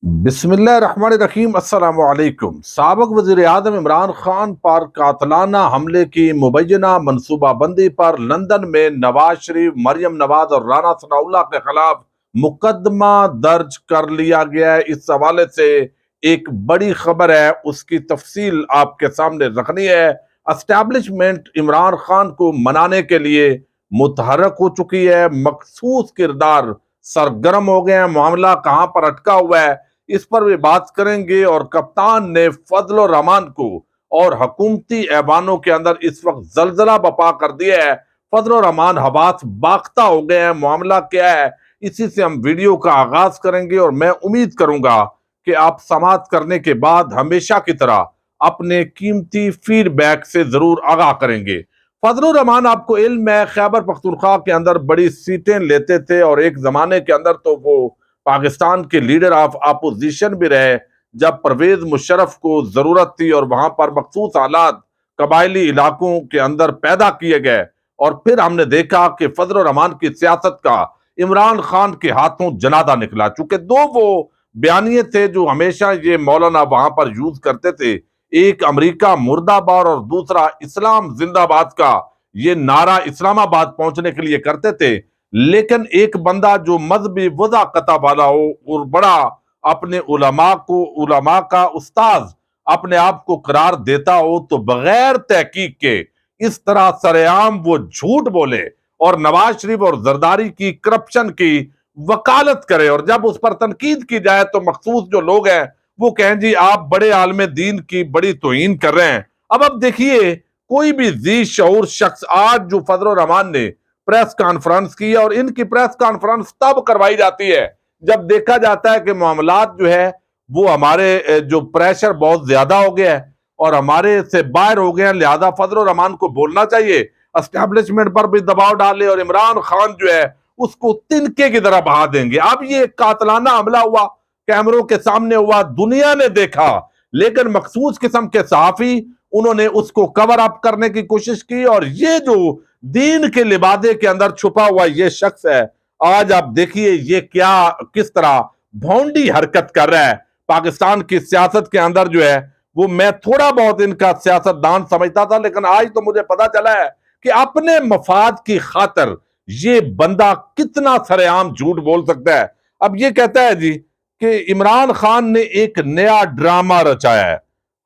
بسم اللہ الرحمن الرحیم۔ السلام علیکم۔ سابق وزیر اعظم عمران خان پر قاتلانہ حملے کی مبینہ منصوبہ بندی پر لندن میں نواز شریف، مریم نواز اور رانا ثناء اللہ کے خلاف مقدمہ درج کر لیا گیا ہے۔ اس حوالے سے ایک بڑی خبر ہے، اس کی تفصیل آپ کے سامنے رکھنی ہے۔ اسٹیبلشمنٹ عمران خان کو منانے کے لیے متحرک ہو چکی ہے، مخصوص کردار سرگرم ہو گئے ہیں، معاملہ کہاں پر اٹکا ہوا ہے اس پر بھی بات کریں گے۔ اور کپتان نے فضل الرحمان کو اور حکومتی ایوانوں کے اندر اس وقت زلزلہ بپا کر دیا ہے۔ فضل الرحمان حواس باختہ ہو گئے ہیں، معاملہ کیا ہے اسی سے ہم ویڈیو کا آغاز کریں گے، اور میں امید کروں گا کہ آپ سماعت کرنے کے بعد ہمیشہ کی طرح اپنے قیمتی فیڈ بیک سے ضرور آگاہ کریں گے۔ فضل الرحمان، آپ کو علم ہے، خیبر پختونخوا کے اندر بڑی سیٹیں لیتے تھے اور ایک زمانے کے اندر تو وہ پاکستان کے لیڈر آف اپوزیشن بھی رہے جب پرویز مشرف کو ضرورت تھی، اور وہاں پر مخصوص حالات قبائلی علاقوں کے اندر پیدا کیے گئے، اور پھر ہم نے دیکھا کہ فضل الرحمان کی سیاست کا عمران خان کے ہاتھوں جنازہ نکلا، چونکہ دو وہ بیانیے تھے جو ہمیشہ یہ مولانا وہاں پر یوز کرتے تھے، ایک امریکہ مرد آباد اور دوسرا اسلام زندہ باد کا یہ نعرہ اسلام آباد پہنچنے کے لیے کرتے تھے۔ لیکن ایک بندہ جو مذہبی وضاقت والا ہو اور بڑا اپنے علماء کا استاذ اپنے آپ کو قرار دیتا ہو، تو بغیر تحقیق کے اس طرح سرعام وہ جھوٹ بولے اور نواز شریف اور زرداری کی کرپشن کی وکالت کرے، اور جب اس پر تنقید کی جائے تو مخصوص جو لوگ ہیں وہ کہیں جی آپ بڑے عالم دین کی بڑی توہین کر رہے ہیں۔ اب دیکھیے، کوئی بھی ذی شعور شخص آج جو فضل الرحمان نے پریس کانفرنس کی ہے، اور ان کی پریس کانفرنس تب کروائی جاتی ہے جب دیکھا جاتا ہے کہ معاملات جو ہے وہ ہمارے جو پریشر بہت زیادہ ہو گیا ہے اور ہمارے سے باہر ہو گئے ہیں، لہذا فضل الرحمان کو بولنا چاہیے، اسٹیبلشمنٹ پر بھی دباؤ ڈالے، اور عمران خان جو ہے اس کو تنکے کی طرح بہا دیں گے۔ اب یہ قاتلانہ حملہ ہوا، کیمروں کے سامنے ہوا، دنیا نے دیکھا، لیکن مخصوص قسم کے صحافی انہوں نے اس کو کور اپ کرنے کی کوشش کی، اور یہ جو دین کے لبادے کے اندر چھپا ہوا یہ شخص ہے، آج آپ دیکھیے یہ کس طرح بھونڈی حرکت کر رہا ہے پاکستان کی سیاست کے اندر جو ہے وہ میں تھوڑا بہت ان کا سیاست دان سمجھتا تھا، لیکن آج تو مجھے پتا چلا ہے کہ اپنے مفاد کی خاطر یہ بندہ کتنا سرعام جھوٹ بول سکتا ہے۔ اب یہ کہتا ہے جی کہ عمران خان نے ایک نیا ڈرامہ رچایا ہے،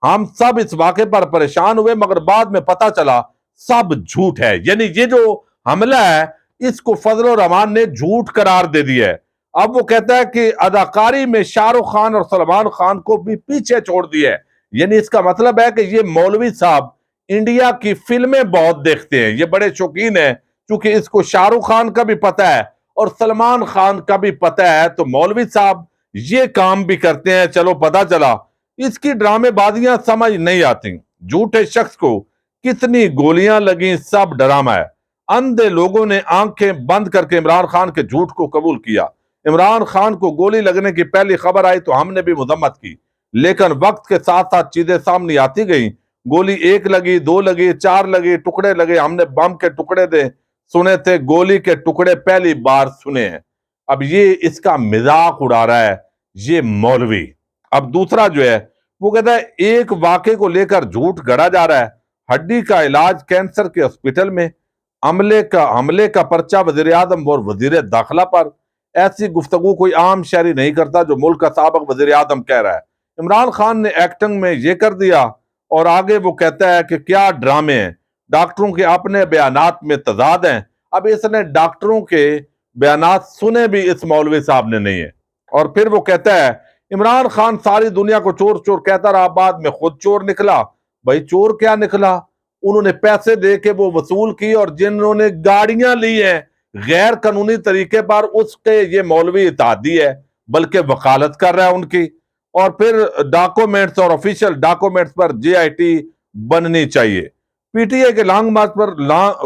ہم سب اس واقعے پر پریشان ہوئے مگر بعد میں پتا چلا سب جھوٹ ہے۔ یعنی یہ جو حملہ ہے اس کو فضل الرحمان نے جھوٹ قرار دے دیا ہے۔ اب وہ کہتا ہے کہ اداکاری میں شاہ رخ خان اور سلمان خان کو بھی پیچھے چھوڑ دیا ہے، یعنی اس کا مطلب ہے کہ یہ مولوی صاحب انڈیا کی فلمیں بہت دیکھتے ہیں، یہ بڑے شوقین ہیں، چونکہ اس کو شاہ رخ خان کا بھی پتہ ہے اور سلمان خان کا بھی پتہ ہے، تو مولوی صاحب یہ کام بھی کرتے ہیں۔ چلو پتہ چلا اس کی ڈرامے بازیاں سمجھ نہیں آتی، جھوٹے شخص کو کتنی گولیاں لگیں سب ڈرامہ ہے۔ اندھے لوگوں نے آنکھیں بند کر کے عمران خان کے جھوٹ کو قبول کیا۔ عمران خان کو گولی لگنے کی پہلی خبر آئی تو ہم نے بھی مذمت کی، لیکن وقت کے ساتھ ساتھ چیزیں سامنے آتی گئیں، گولی ایک لگی، دو لگی، چار لگی، ٹکڑے لگے، ہم نے بم کے ٹکڑے سنے تھے، گولی کے ٹکڑے پہلی بار سنے ہیں۔ اب یہ اس کا مذاق اڑا رہا ہے یہ مولوی۔ اب دوسرا جو ہے وہ کہتا ہے ایک واقعے کو لے کر جھوٹ گڑا جا رہا ہے، ہڈی کا علاج کینسر کے ہسپتال میں، حملے کا پرچہ وزیر اعظم اور وزیر داخلہ پر۔ ایسی گفتگو کوئی عام شہری نہیں کرتا جو ملک کا سابق وزیر اعظم کہہ رہا ہے۔ عمران خان نے ایکٹنگ میں یہ کر دیا، اور آگے وہ کہتا ہے کہ کیا ڈرامے ہیں، ڈاکٹروں کے اپنے بیانات میں تضاد ہیں۔ اب اس نے ڈاکٹروں کے بیانات سنے بھی اس مولوی صاحب نے نہیں ہے۔ اور پھر وہ کہتا ہے عمران خان ساری دنیا کو چور چور کہتا رہا، بعد میں خود چور نکلا۔ بھائی چور کیا نکلا؟ انہوں نے پیسے دے کے وہ وصول کی، اور جنہوں نے گاڑیاں لی ہیں غیر قانونی طریقے پر اس کے یہ مولوی اتحادی ہے، بلکہ وکالت کر رہا ہے ان کی۔ اور پھر ڈاکومنٹس اور آفیشیل ڈاکومنٹس پر جے آئی ٹی بننی چاہیے۔ پی ٹی اے کے لانگ مارچ پر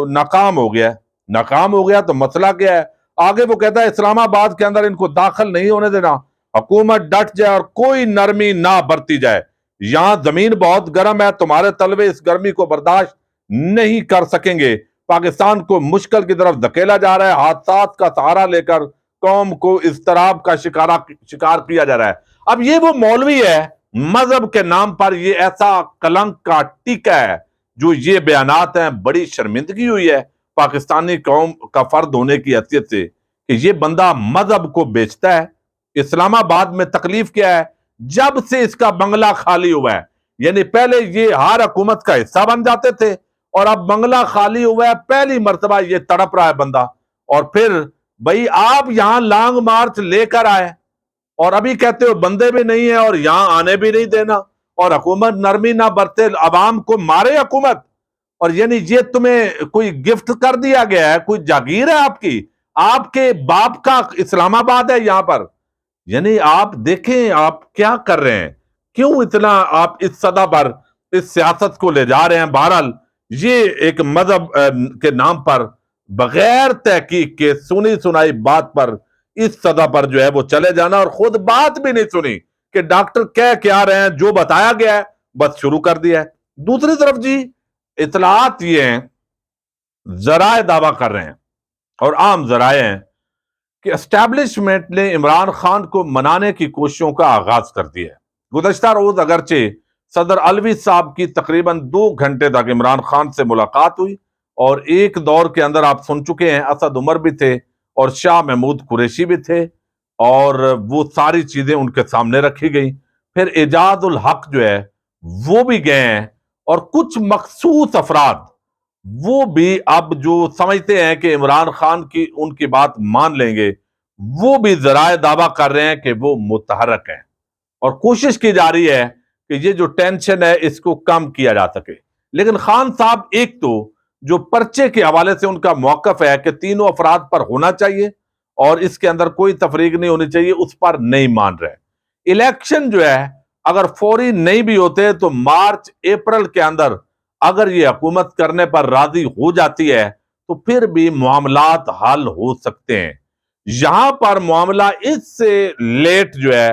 ناکام ہو گیا تو مسئلہ کیا ہے؟ آگے وہ کہتا ہے اسلام آباد کے اندر ان کو داخل نہیں ہونے دینا، حکومت ڈٹ جائے اور کوئی نرمی نہ برتی جائے، یہاں زمین بہت گرم ہے، تمہارے طلبے اس گرمی کو برداشت نہیں کر سکیں گے۔ پاکستان کو مشکل کی طرف دھکیلا جا رہا ہے، حادثات کا سہارا لے کر قوم کو اضطراب کا شکار کیا جا رہا ہے۔ اب یہ وہ مولوی ہے مذہب کے نام پر یہ ایسا کلنک کا ٹیکا ہے جو یہ بیانات ہیں. بڑی شرمندگی ہوئی ہے پاکستانی قوم کا فرد ہونے کی حیثیت سے کہ یہ بندہ مذہب کو بیچتا ہے. اسلام آباد میں تکلیف کیا ہے؟ جب سے اس کا بنگلہ خالی ہوا ہے، یعنی پہلے یہ ہر حکومت کا حصہ بن جاتے تھے اور اب بنگلہ خالی ہوا ہے، پہلی مرتبہ یہ تڑپ رہا ہے بندہ. اور پھر بھئی آپ یہاں لانگ مارچ لے کر آئے اور ابھی کہتے ہو بندے بھی نہیں ہیں اور یہاں آنے بھی نہیں دینا، اور حکومت نرمی نہ برتے، عوام کو مارے حکومت. اور یعنی یہ تمہیں کوئی گفٹ کر دیا گیا ہے، کوئی جاگیر ہے آپ کے باپ کا اسلام آباد ہے یہاں پر. یعنی آپ دیکھیں آپ کیا کر رہے ہیں، کیوں اتنا آپ اس سطح پر اس سیاست کو لے جا رہے ہیں. بہرحال یہ ایک مذہب کے نام پر بغیر تحقیق کے سنی سنائی بات پر اس سطح پر جو ہے وہ چلے جانا، اور خود بات بھی نہیں سنی کہ ڈاکٹر کہہ کیا رہے ہیں، جو بتایا گیا ہے بس شروع کر دیا ہے. دوسری طرف جی اطلاعات یہ ہیں، ذرائع دعویٰ کر رہے ہیں اور عام ذرائع ہیں کہ اسٹیبلشمنٹ نے عمران خان کو منانے کی کوششوں کا آغاز کر دیا ہے. گزشتہ روز اگرچہ صدر علوی صاحب کی تقریباً 2 گھنٹے تک عمران خان سے ملاقات ہوئی، اور ایک دور کے اندر آپ سن چکے ہیں اسد عمر بھی تھے اور شاہ محمود قریشی بھی تھے، اور وہ ساری چیزیں ان کے سامنے رکھی گئی. پھر اعجاز الحق جو ہے وہ بھی گئے ہیں، اور کچھ مخصوص افراد وہ بھی اب جو سمجھتے ہیں کہ عمران خان کی ان کی بات مان لیں گے، وہ بھی ذرائع دعویٰ کر رہے ہیں کہ وہ متحرک ہیں، اور کوشش کی جا رہی ہے کہ یہ جو ٹینشن ہے اس کو کم کیا جا سکے. لیکن خان صاحب ایک تو جو پرچے کے حوالے سے ان کا موقف ہے کہ تینوں افراد پر ہونا چاہیے اور اس کے اندر کوئی تفریق نہیں ہونی چاہیے، اس پر نہیں مان رہے. الیکشن جو ہے اگر فوری نہیں بھی ہوتے تو مارچ اپریل کے اندر اگر یہ حکومت کرنے پر راضی ہو جاتی ہے تو پھر بھی معاملات حل ہو سکتے ہیں. یہاں پر معاملہ اس سے لیٹ جو ہے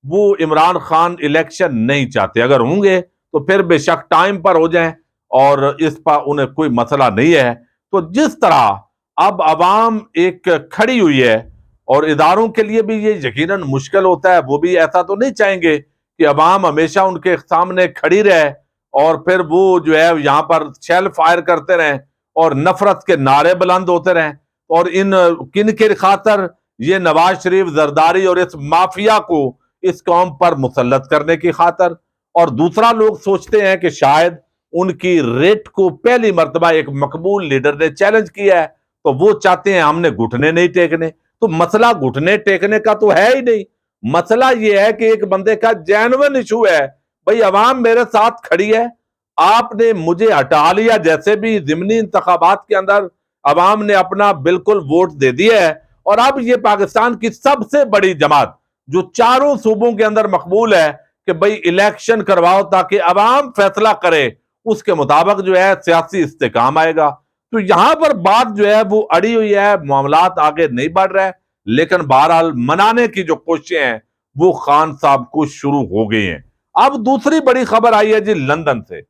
وہ عمران خان الیکشن نہیں چاہتے، اگر ہوں گے تو پھر بے شک ٹائم پر ہو جائیں اور اس پر انہیں کوئی مسئلہ نہیں ہے. تو جس طرح اب عوام ایک کھڑی ہوئی ہے، اور اداروں کے لیے بھی یہ یقیناً مشکل ہوتا ہے، وہ بھی ایسا تو نہیں چاہیں گے کہ عوام ہمیشہ ان کے سامنے کھڑی رہے اور پھر وہ جو ہے یہاں پر شیل فائر کرتے رہیں اور نفرت کے نعرے بلند ہوتے رہیں، اور کن کے خاطر یہ نواز شریف زرداری اور اس مافیا کو اس قوم پر مسلط کرنے کی خاطر. اور دوسرا لوگ سوچتے ہیں کہ شاید ان کی ریٹ کو پہلی مرتبہ ایک مقبول لیڈر نے چیلنج کیا ہے تو وہ چاہتے ہیں ہم نے گھٹنے نہیں ٹیکنے. تو مسئلہ گھٹنے ٹیکنے کا تو ہے ہی نہیں، مسئلہ یہ ہے کہ ایک بندے کا جینوین ایشو ہے، بھئی عوام میرے ساتھ کھڑی ہے، آپ نے مجھے ہٹا لیا. جیسے بھی ضمنی انتخابات کے اندر عوام نے اپنا بالکل ووٹ دے دیا ہے، اور اب یہ پاکستان کی سب سے بڑی جماعت جو چاروں صوبوں کے اندر مقبول ہے کہ بھئی الیکشن کرواؤ تاکہ عوام فیصلہ کرے، اس کے مطابق جو ہے سیاسی استحکام آئے گا. تو یہاں پر بات جو ہے وہ اڑی ہوئی ہے، معاملات آگے نہیں بڑھ رہے، لیکن بہرحال منانے کی جو کوششیں ہیں وہ خان صاحب کو شروع ہو گئی ہیں. اب دوسری بڑی خبر آئی ہے جی لندن سے.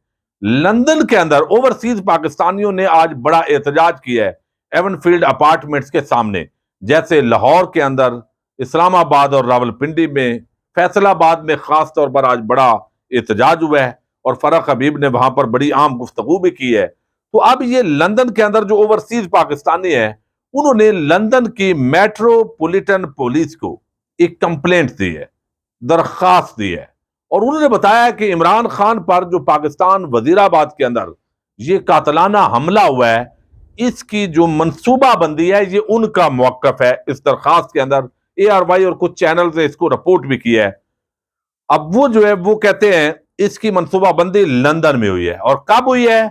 لندن کے اندر اوورسیز پاکستانیوں نے آج بڑا احتجاج کیا ہے ایون فیلڈ اپارٹمنٹس کے سامنے، جیسے لاہور کے اندر، اسلام آباد اور راولپنڈی میں، فیصل آباد میں خاص طور پر آج بڑا احتجاج ہوا ہے، اور فرح حبیب نے وہاں پر بڑی عام گفتگو بھی کی ہے. تو اب یہ لندن کے اندر جو اوورسیز پاکستانی ہیں انہوں نے لندن کی میٹروپولیٹن پولیس کو ایک کمپلینٹ دی ہے، درخواست دی ہے، اور انہوں نے بتایا کہ عمران خان پر جو پاکستان وزیر آباد کے اندر یہ قاتلانہ حملہ ہوا ہے، اس کی جو منصوبہ بندی ہے یہ ان کا موقف ہے. اس درخواست کے اندر ARY اور کچھ چینلز نے اس کو رپورٹ بھی کیا ہے. اب وہ جو ہے وہ کہتے ہیں اس کی منصوبہ بندی لندن میں ہوئی ہے. اور کب ہوئی ہے؟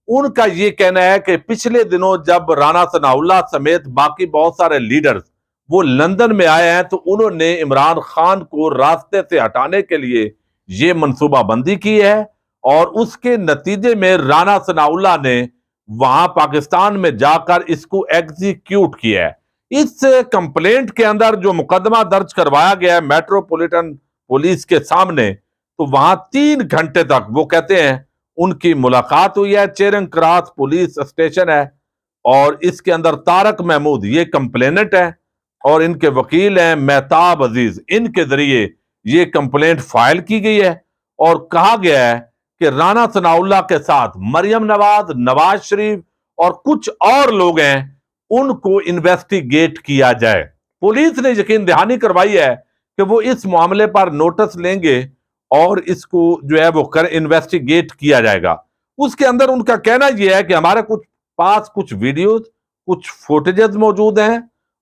ان کا یہ کہنا ہے کہ پچھلے دنوں جب رانا ثناء اللہ سمیت باقی بہت سارے لیڈرز وہ لندن میں آئے ہیں تو انہوں نے عمران خان کو راستے سے ہٹانے کے لیے یہ منصوبہ بندی کی ہے، اور اس کے نتیجے میں رانا ثناء اللہ نے وہاں پاکستان میں جا کر اس کو ایگزیکیوٹ کیا ہے. اس کمپلینٹ کے اندر جو مقدمہ درج کروایا گیا ہے میٹروپولیٹن پولیس کے سامنے، تو وہاں 3 گھنٹے تک وہ کہتے ہیں ان کی ملاقات ہوئی ہے. چیرنگ کراس پولیس اسٹیشن ہے، اور اس کے اندر طارق محمود یہ کمپلیننٹ ہے اور ان کے وکیل ہیں مہتاب عزیز، ان کے ذریعے یہ کمپلینٹ فائل کی گئی ہے اور کہا گیا ہے کہ رانا ثناء اللہ کے ساتھ مریم نواز، نواز شریف اور کچھ اور لوگ ہیں، ان کو انویسٹیگیٹ کیا جائے۔ پولیس نے یقین دہانی کروائی ہے کہ وہ اس معاملے پر نوٹس لیں گے اور اس کو جو ہے وہ انویسٹیگیٹ کیا جائے گا۔ اس کے اندر ان کا کہنا یہ ہے کہ ہمارے پاس کچھ ویڈیوز، کچھ فوٹیجز موجود ہیں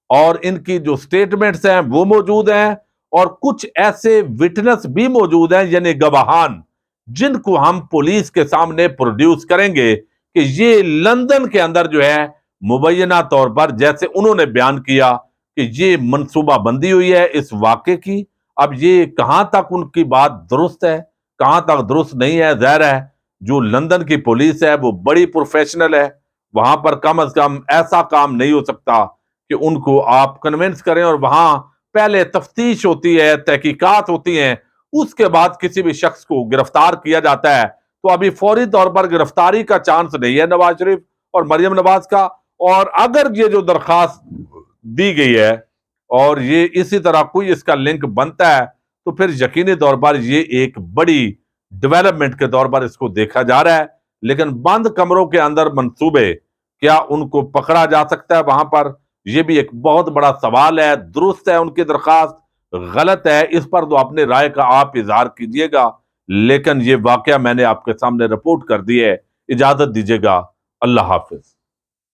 اور ان کی جو سٹیٹمنٹس ہیں وہ موجود ہیں، اور کچھ ایسے وٹنس بھی موجود ہیں یعنی گواہان، جن کو ہم پولیس کے سامنے پروڈیوس کریں گے کہ یہ لندن کے اندر جو ہے مبینہ طور پر جیسے انہوں نے بیان کیا کہ یہ منصوبہ بندی ہوئی ہے اس واقعے کی۔ اب یہ کہاں تک ان کی بات درست ہے، کہاں تک درست نہیں ہے، ظاہر ہے جو لندن کی پولیس ہے وہ بڑی پروفیشنل ہے، وہاں پر کم از کم ایسا کام نہیں ہو سکتا کہ ان کو آپ کنونس کریں، اور وہاں پہلے تفتیش ہوتی ہے، تحقیقات ہوتی ہیں، اس کے بعد کسی بھی شخص کو گرفتار کیا جاتا ہے۔ تو ابھی فوری طور پر گرفتاری کا چانس نہیں ہے نواز شریف اور مریم نواز کا، اور اگر یہ جو درخواست دی گئی ہے اور یہ اسی طرح کوئی اس کا لنک بنتا ہے تو پھر یقینی طور پر یہ ایک بڑی ڈیولپمنٹ کے طور پر اس کو دیکھا جا رہا ہے۔ لیکن بند کمروں کے اندر منصوبے، کیا ان کو پکڑا جا سکتا ہے وہاں پر؟ یہ بھی ایک بہت بڑا سوال ہے۔ درست ہے ان کی درخواست، غلط ہے اس پر تو اپنے رائے کا آپ اظہار کیجئے گا، لیکن یہ واقعہ میں نے آپ کے سامنے رپورٹ کر دی ہے۔ اجازت دیجئے گا، اللہ حافظ۔